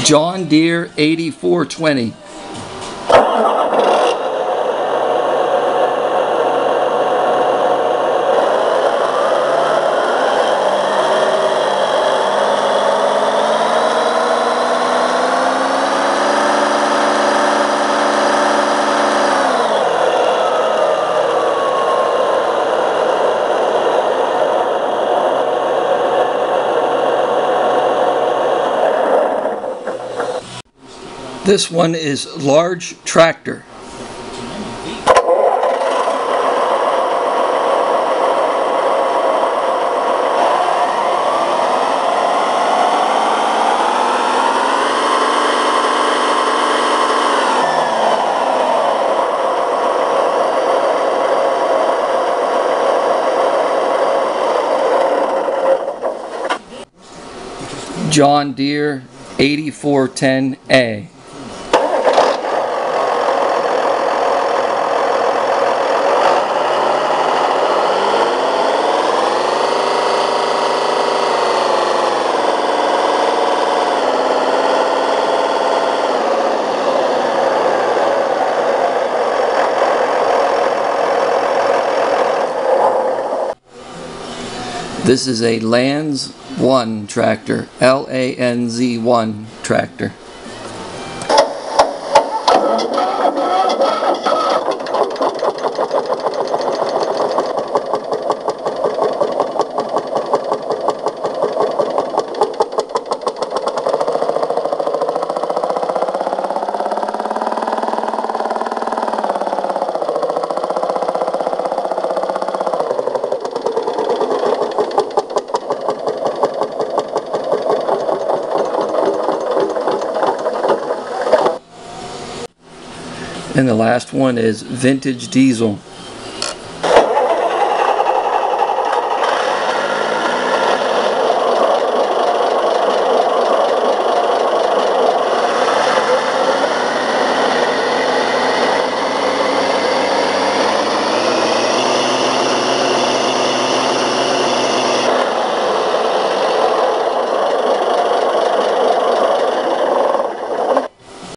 John Deere 8420. This one is large tractor. John Deere 8410A. This is a Lanz 1 tractor, L-A-N-Z 1 tractor. And the last one is vintage diesel.